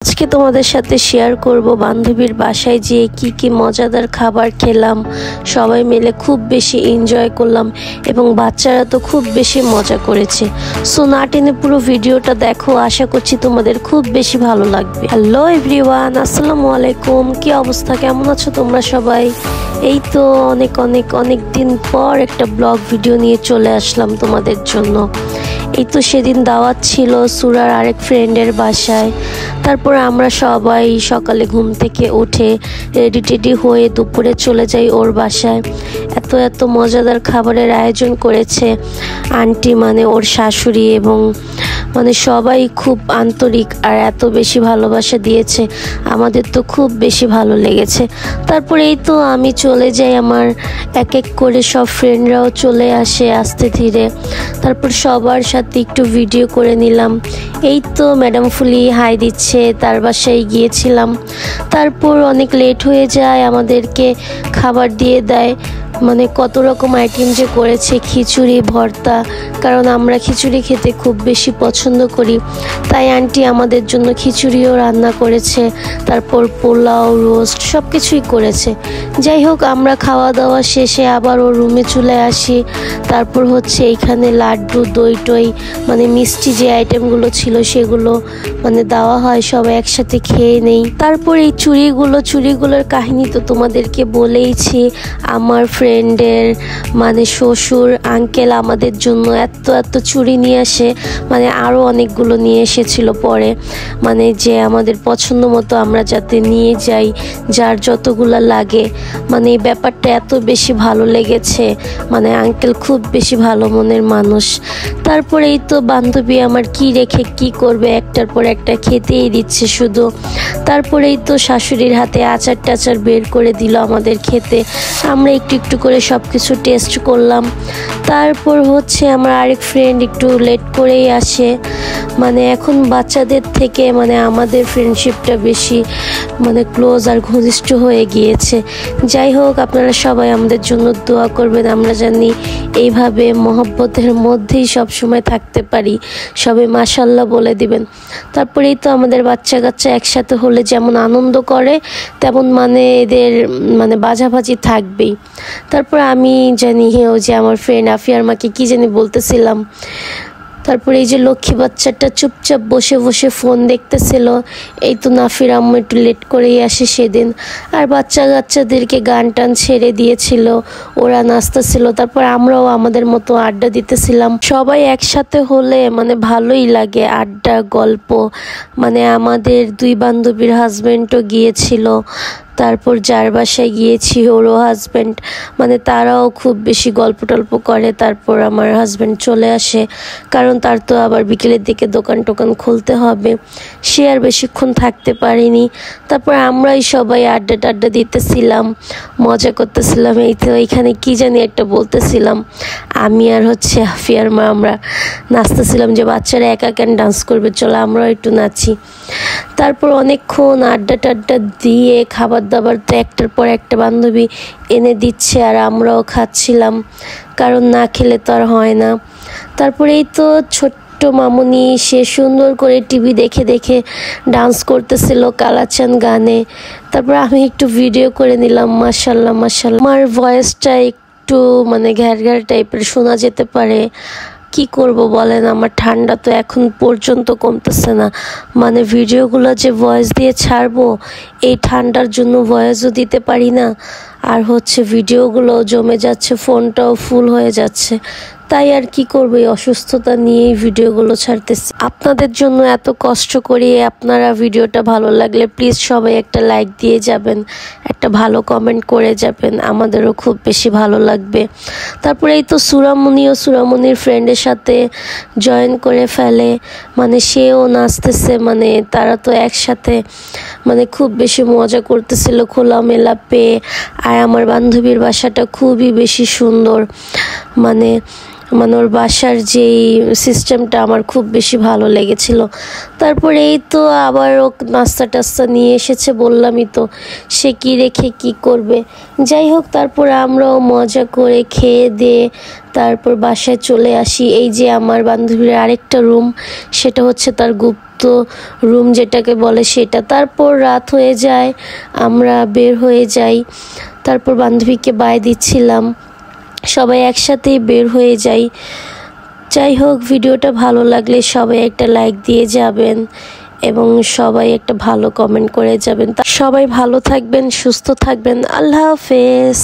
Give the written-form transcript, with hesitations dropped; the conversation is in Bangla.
আজকে তোমাদের সাথে শেয়ার করব বান্ধবীর বাসায় যেয়ে কি মজাদার খাবার খেলাম। সবাই মিলে খুব বেশি এনজয় করলাম এবং বাচ্চারা তো খুব বেশি মজা করেছে। সো না টেনে পুরো ভিডিওটা দেখো, আশা করছি তোমাদের খুব বেশি ভালো লাগবে। হ্যালো এভরিওয়ান, আসসালামু আলাইকুম। কি অবস্থা, কেমন আছো তোমরা সবাই? এই তো অনেক দিন পর একটা ব্লগ ভিডিও নিয়ে চলে আসলাম তোমাদের জন্য। এই তো সেদিন দাওয়াত ছিল সুরার আরেক ফ্রেন্ডের বাসায়। তারপর আমরা সবাই সকালে ঘুম থেকে উঠে রেডি হয়ে দুপুরে চলে যাই ওর বাসায়। এত মজাদার খাবারের আয়োজন করেছে আন্টি, মানে ওর শাশুড়ি, এবং মানে সবাই খুব আন্তরিক আর এত বেশি ভালোবাসা দিয়েছে, আমাদের তো খুব বেশি ভালো লেগেছে। তারপরে এই তো আমি চলে যাই, আমার এক এক করে সব ফ্রেন্ডরাও চলে আসে আস্তে ধীরে। তারপর সবার সাথে একটু ভিডিও করে নিলাম। এই তো ম্যাডাম ফুলি হাই দিচ্ছে, তার বাসায় গিয়েছিলাম। তারপর অনেক লেট হয়ে যায়, আমাদেরকে খাবার দিয়ে দেয়। মানে কত রকম আইটেম যে করেছে, খিচুড়ি, ভর্তা, কারণ আমরা খিচুড়ি খেতে খুব বেশি পছন্দ করি, তাই আন্টি আমাদের জন্য খিচুড়িও রান্না করেছে। তারপর পোলাও, রোস্ট সব কিছুই করেছে। যাই হোক, আমরা খাওয়া দাওয়া শেষে আবার ওর রুমে চলে আসি। তারপর হচ্ছে এইখানে লাড্ডু, দই টই, মানে মিষ্টি যে আইটেমগুলো ছিল সেগুলো মানে দেওয়া হয়, সবাই একসাথে খেয়ে নেই। তারপর এই চুড়িগুলোর কাহিনী তো তোমাদেরকে বলেইছি। আমার ফ্রেন্ডের মানে শ্বশুর আঙ্কেল আমাদের জন্য এত চুড়ি নিয়ে আসে, মানে আরও অনেকগুলো নিয়ে এসেছিল পরে, মানে যে আমাদের পছন্দ মতো আমরা যাতে নিয়ে যাই, যার যতগুলো লাগে। মানে এই ব্যাপারটা এত বেশি ভালো লেগেছে, মানে আঙ্কেল খুব বেশি ভালো মনের মানুষ। তারপরে এই তো বান্ধবী আমার কি রেখে কি করবে, একটার পর একটা খেতেই দিচ্ছে শুধু। তারপরেই তো শাশুড়ির হাতে আচার টাচার বের করে দিল আমাদের খেতে। আমরা একটু করে সব কিছু টেস্ট করলাম। তারপর হচ্ছে আমার আরেক ফ্রেন্ড একটু লেট করেই আসে। মানে এখন বাচ্চাদের থেকে মানে আমাদের ফ্রেন্ডশিপটা বেশি মানে ক্লোজ আর ঘনিষ্ঠ হয়ে গিয়েছে। যাই হোক, আপনারা সবাই আমাদের জন্য দোয়া করবেন, আমরা জানি এইভাবে মহব্বতের মধ্যেই সব সময় থাকতে পারি। সবাই মাশাআল্লাহ বলে দিবেন। তারপরেই তো আমাদের বাচ্চা কাচ্চা একসাথে হলে যেমন আনন্দ করে, তেমন মানে এদের মানে বাজাবাজি থাকবেই। তারপর আমি জানি ওই যে আমার ফ্রেন্ড আফিয়ার মাকে কি জানি বলতেছিলাম। তারপরে এই যে লক্ষ্মী বাচ্চাটা চুপচাপ বসে ফোন দেখতেছিল। এই তো নাফির আম্মু একটু লেট করেই আসে সেদিন, আর বাচ্চাদেরকে গান টান ছেড়ে দিয়েছিল, ওরা নাচতেছিল। তারপর আমরাও আমাদের মতো আড্ডা দিতেছিলাম। সবাই একসাথে হলে মানে ভালোই লাগে, আড্ডা, গল্প। মানে আমাদের দুই বান্ধবীর হাজবেন্ডও গিয়েছিল। তারপর যার বাসায় গিয়েছি ওরও হাজব্যান্ড, মানে তারাও খুব বেশি গল্প টল্প করে। তারপর আমার হাজব্যান্ড চলে আসে, কারণ তার তো আবার বিকেলের দিকে দোকান টোকান খুলতে হবে, সে আর বেশিক্ষণ থাকতে পারিনি। তারপর আমরাই সবাই আড্ডা টাড্ডা দিতেছিলাম, মজা করতেছিলাম। এই তো এইখানে কি জানি একটা বলতেছিলাম, আমি আর হচ্ছে আফিয়ার মা আমরা নাচতেছিলাম যে বাচ্চারা একা কেন ডান্স করবে, চলো আমরাও একটু নাচি। তারপর অনেকক্ষণ আড্ডা টাড্ডা দিয়ে খাবার দাবার তো একটার পর একটা বান্ধবী এনে দিচ্ছে, আর আমরাও খাচ্ছিলাম, কারণ না খেলে তো আর হয় না। তারপরে এই তো ছোট্ট মামুনি, সে সুন্দর করে টিভি দেখে ডান্স করতেছিল কালাচান গানে। তারপর আমি একটু ভিডিও করে নিলাম। মাশাআল্লাহ। আমার ভয়েসটা একটু মানে ঘ্যার টাইপের শোনা যেতে পারে, কি করব বলেন, আমার ঠান্ডা তো এখন পর্যন্ত কমতেছে না। মানে ভিডিওগুলো যে ভয়েস দিয়ে ছাড়বো, এই ঠান্ডার জন্য ভয়েসও দিতে পারি না, আর হচ্ছে ভিডিওগুলো জমে যাচ্ছে, ফোনটাও ফুল হয়ে যাচ্ছে। তাই আর কি করবো, এই অসুস্থতা নিয়েই ভিডিওগুলো ছাড়তেছি। আপনাদের জন্য এত কষ্ট করি, আপনারা ভিডিওটা ভালো লাগলে প্লিজ সবাই একটা লাইক দিয়ে যাবেন, একটা ভালো কমেন্ট করে যাবেন, আমাদেরও খুব বেশি ভালো লাগবে। তারপরে এই তো সুরামনির ফ্রেন্ডের সাথে জয়েন করে ফেলে, মানে সেও নাচতেছে, মানে তারা তো একসাথে মানে খুব বেশি মজা করতেছিল খোলামেলা পেয়ে। আর আমার বান্ধবীর বাসাটা খুবই বেশি সুন্দর, মানে ওর বাসার যেই সিস্টেমটা আমার খুব বেশি ভালো লেগেছিল। তারপরে এই তো আবার ও নাস্তা টাস্তা নিয়ে এসেছে, বললামই তো সে কি রেখে কি করবে। যাই হোক, তারপর আমরাও মজা করে খেয়ে দিয়ে তারপর বাসায় চলে আসি। এই যে আমার বান্ধবীর আরেকটা রুম, সেটা হচ্ছে তার গুপ্ত রুম যেটাকে বলে সেটা। তারপর রাত হয়ে যায়, আমরা বের হয়ে যাই। তারপর বান্ধবীকে বাই দিচ্ছিলাম, সবাই একসাথেই বের হয়ে যাই। যাই হোক, ভিডিওটা ভালো লাগলে সবাই একটা লাইক দিয়ে যাবেন এবং সবাই একটা ভালো কমেন্ট করে যাবেন। সবাই ভালো থাকবেন, সুস্থ থাকবেন। আল্লাহ হাফেজ।